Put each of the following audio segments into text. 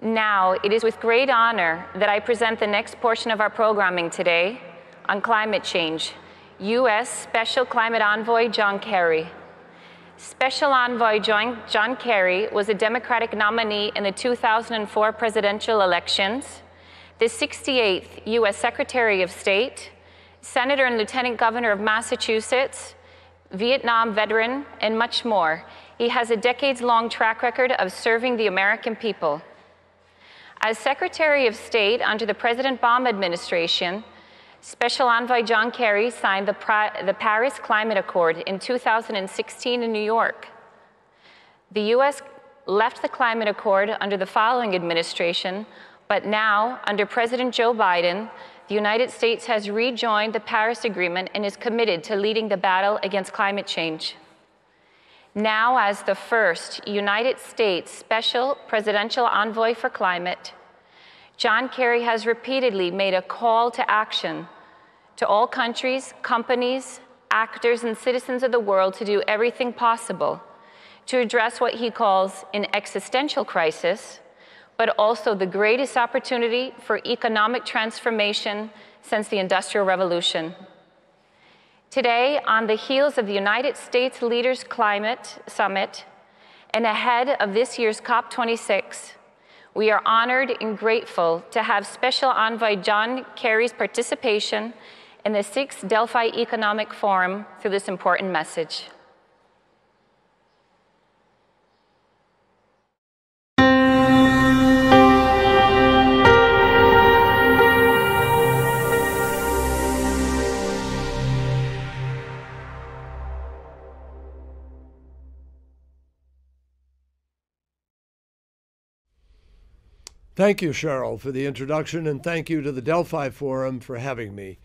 Now, it is with great honor that I present the next portion of our programming today on climate change, U.S. Special Climate Envoy John Kerry. Special Envoy John Kerry was a Democratic nominee in the 2004 presidential elections, the 68th U.S. Secretary of State, Senator and Lieutenant Governor of Massachusetts, Vietnam veteran, and much more. He has a decades-long track record of serving the American people. As Secretary of State under the President Obama administration, Special Envoy John Kerry signed the Paris Climate Accord in 2016 in New York. The U.S. left the Climate Accord under the following administration, but now, under President Joe Biden, the United States has rejoined the Paris Agreement and is committed to leading the battle against climate change. Now, as the first United States Special Presidential Envoy for Climate, John Kerry has repeatedly made a call to action to all countries, companies, actors, and citizens of the world to do everything possible to address what he calls an existential crisis, but also the greatest opportunity for economic transformation since the Industrial Revolution. Today, on the heels of the United States Leaders Climate Summit and ahead of this year's COP26, we are honored and grateful to have Special Envoy John Kerry's participation in the 6th Delphi Economic Forum through this important message. Thank you, Cheryl, for the introduction, and thank you to the Delphi Forum for having me.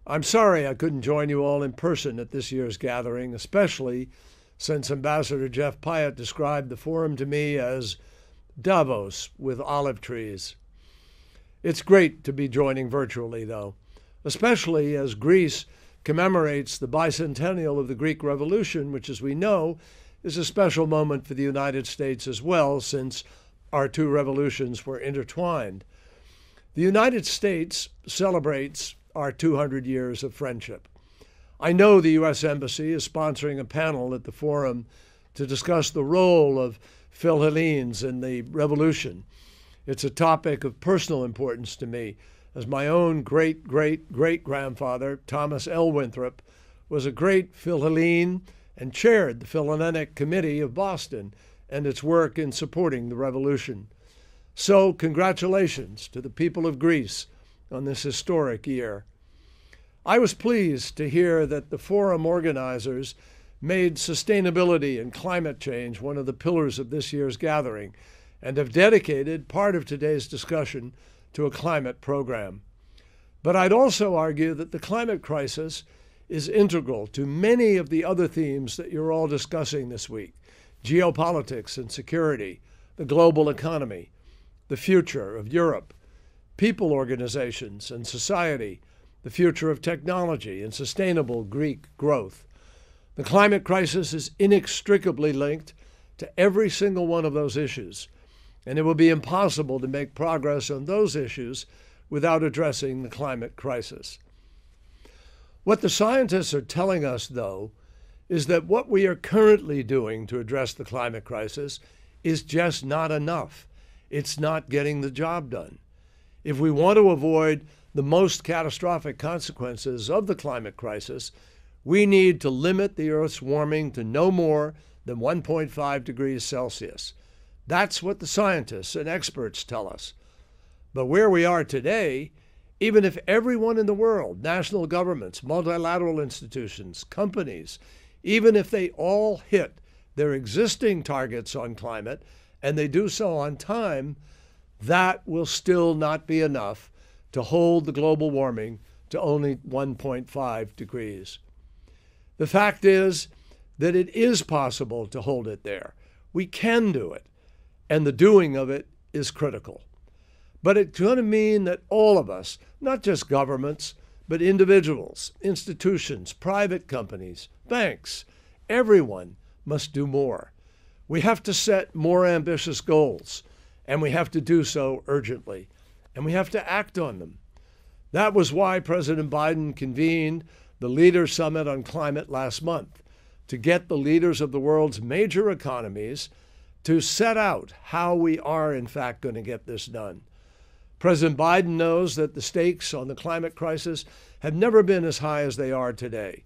I'm sorry I couldn't join you all in person at this year's gathering, especially since Ambassador Jeff Pyatt described the forum to me as Davos with olive trees. It's great to be joining virtually, though, especially as Greece commemorates the bicentennial of the Greek Revolution, which, as we know, is a special moment for the United States as well, since our two revolutions were intertwined. The United States celebrates our 200 years of friendship. I know the U.S. Embassy is sponsoring a panel at the forum to discuss the role of Philhellenes in the revolution. It's a topic of personal importance to me, as my own great-great-great-grandfather, Thomas L. Winthrop, was a great Philhellene and chaired the Philhellenic Committee of Boston and its work in supporting the revolution. So congratulations to the people of Greece on this historic year. I was pleased to hear that the forum organizers made sustainability and climate change one of the pillars of this year's gathering and have dedicated part of today's discussion to a climate program. But I'd also argue that the climate crisis is integral to many of the other themes that you're all discussing this week: geopolitics and security, the global economy, the future of Europe, people organizations and society, the future of technology and sustainable Greek growth. The climate crisis is inextricably linked to every single one of those issues, and it will be impossible to make progress on those issues without addressing the climate crisis. What the scientists are telling us, though, is that what we are currently doing to address the climate crisis is just not enough. It's not getting the job done. If we want to avoid the most catastrophic consequences of the climate crisis, we need to limit the Earth's warming to no more than 1.5 degrees Celsius. That's what the scientists and experts tell us. But where we are today, even if everyone in the world, national governments, multilateral institutions, companies, even if they all hit their existing targets on climate, and they do so on time, that will still not be enough to hold the global warming to only 1.5 degrees. The fact is that it is possible to hold it there. We can do it, and the doing of it is critical. But it's going to mean that all of us, not just governments, but individuals, institutions, private companies, banks, everyone must do more. We have to set more ambitious goals and we have to do so urgently, and we have to act on them. That was why President Biden convened the Leaders Summit on Climate last month, to get the leaders of the world's major economies to set out how we are, in fact, going to get this done. President Biden knows that the stakes on the climate crisis have never been as high as they are today.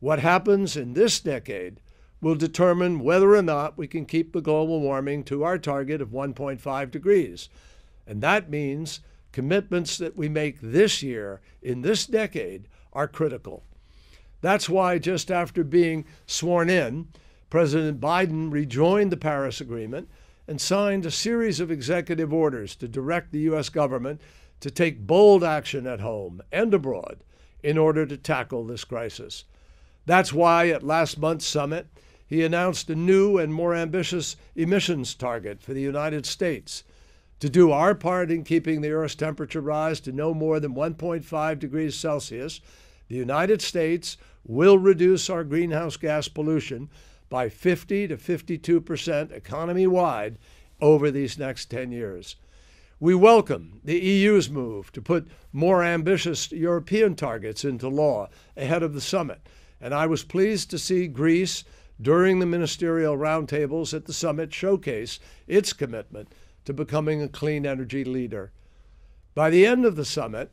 What happens in this decade will determine whether or not we can keep the global warming to our target of 1.5 degrees. And that means commitments that we make this year, in this decade, are critical. That's why just after being sworn in, President Biden rejoined the Paris Agreement and signed a series of executive orders to direct the U.S. government to take bold action at home and abroad in order to tackle this crisis. That's why at last month's summit, he announced a new and more ambitious emissions target for the United States. To do our part in keeping the Earth's temperature rise to no more than 1.5 degrees Celsius, the United States will reduce our greenhouse gas pollution by 50 to 52% economy-wide over these next 10 years. We welcome the EU's move to put more ambitious European targets into law ahead of the summit, and I was pleased to see Greece, during the ministerial roundtables at the summit, showcase its commitment to becoming a clean energy leader. By the end of the summit,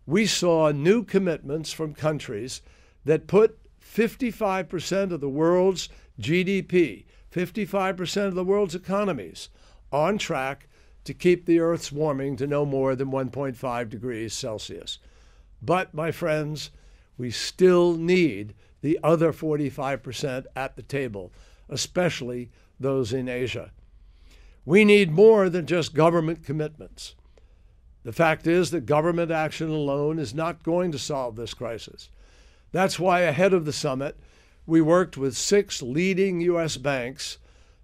we saw new commitments from countries that put 55% of the world's GDP, 55% of the world's economies, on track to keep the Earth's warming to no more than 1.5 degrees Celsius. But, my friends, we still need the other 45% at the table, especially those in Asia. We need more than just government commitments. The fact is that government action alone is not going to solve this crisis. That's why ahead of the summit, we worked with 6 leading U.S. banks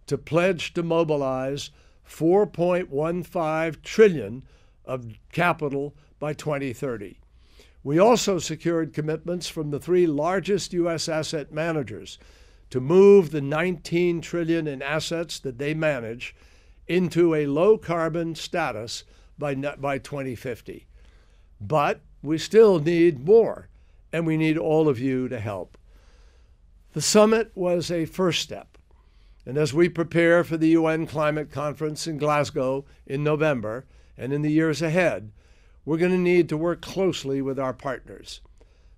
to pledge to mobilize $4.15 trillion of capital by 2030. We also secured commitments from the 3 largest U.S. asset managers to move the $19 trillion in assets that they manage into a low-carbon status by 2050. But we still need more, and we need all of you to help. The summit was a first step, and as we prepare for the UN Climate Conference in Glasgow in November and in the years ahead, we're going to need to work closely with our partners.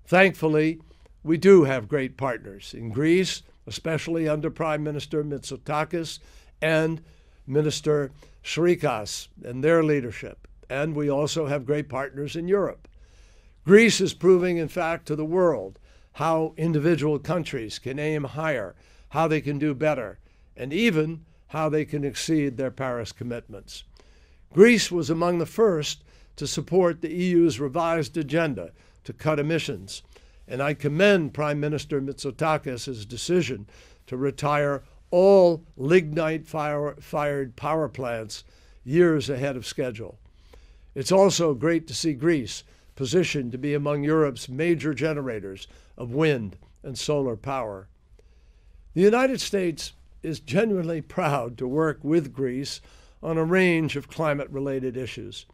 Thankfully, we do have great partners in Greece, especially under Prime Minister Mitsotakis and Minister Srikas and their leadership. And we also have great partners in Europe. Greece is proving, in fact, to the world how individual countries can aim higher, how they can do better, and even how they can exceed their Paris commitments. Greece was among the first to support the EU's revised agenda to cut emissions, and I commend Prime Minister Mitsotakis' decision to retire all lignite-fired power plants years ahead of schedule. It's also great to see Greece positioned to be among Europe's major generators of wind and solar power. The United States is genuinely proud to work with Greece on a range of climate-related issues.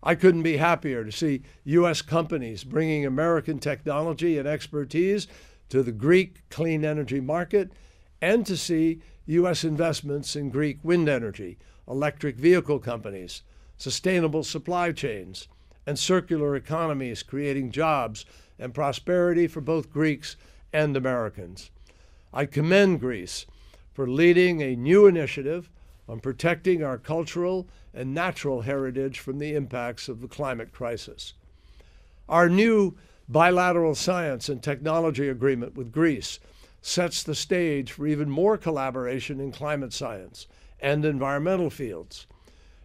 I couldn't be happier to see U.S. companies bringing American technology and expertise to the Greek clean energy market, and to see U.S. investments in Greek wind energy, electric vehicle companies, sustainable supply chains, and circular economies creating jobs and prosperity for both Greeks and Americans. I commend Greece for leading a new initiative on protecting our cultural and natural heritage from the impacts of the climate crisis. Our new bilateral science and technology agreement with Greece sets the stage for even more collaboration in climate science and environmental fields.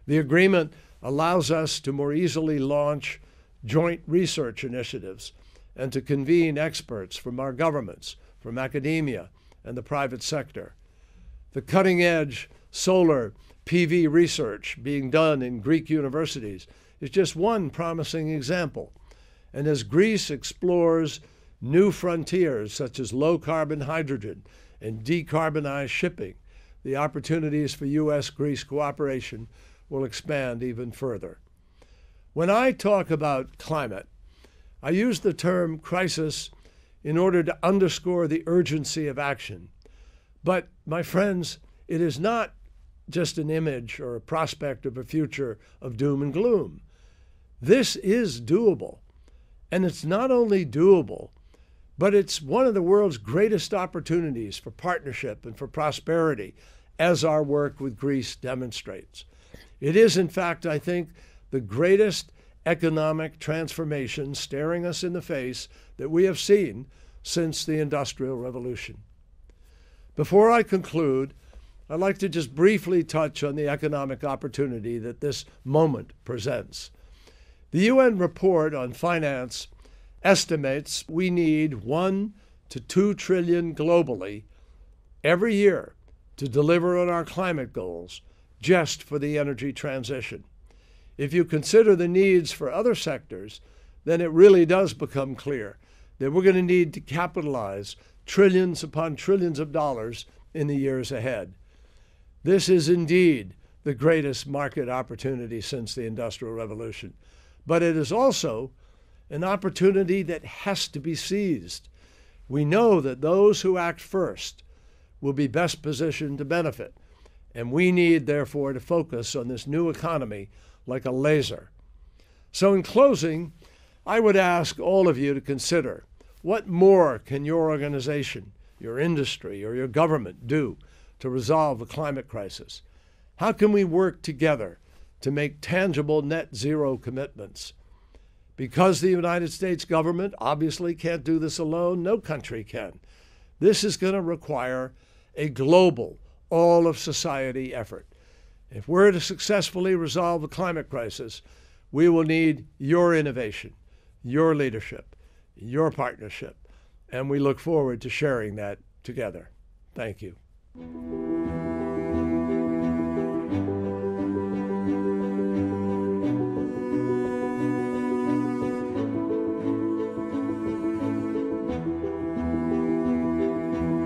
The agreement allows us to more easily launch joint research initiatives and to convene experts from our governments, from academia, and the private sector. The cutting-edge solar PV research being done in Greek universities is just one promising example. And as Greece explores new frontiers such as low-carbon hydrogen and decarbonized shipping, the opportunities for U.S.-Greece cooperation will expand even further. When I talk about climate, I use the term crisis in order to underscore the urgency of action. But, my friends, it is not just an image or a prospect of a future of doom and gloom. This is doable. And it's not only doable, but it's one of the world's greatest opportunities for partnership and for prosperity, as our work with Greece demonstrates. It is, in fact, I think, the greatest economic transformation staring us in the face that we have seen since the Industrial Revolution. Before I conclude, I'd like to just briefly touch on the economic opportunity that this moment presents. The UN report on finance estimates we need 1 to 2 trillion globally every year to deliver on our climate goals just for the energy transition. If you consider the needs for other sectors, then it really does become clear that we're going to need to capitalize trillions upon trillions of dollars in the years ahead. This is indeed the greatest market opportunity since the Industrial Revolution, but it is also an opportunity that has to be seized. We know that those who act first will be best positioned to benefit, and we need, therefore, to focus on this new economy like a laser. So in closing, I would ask all of you to consider, what more can your organization, your industry, or your government do to resolve the climate crisis? How can we work together to make tangible net zero commitments? Because the United States government obviously can't do this alone, no country can. This is going to require a global, all-of-society effort. If we're to successfully resolve the climate crisis, we will need your innovation, your leadership, your partnership, and we look forward to sharing that together. Thank you.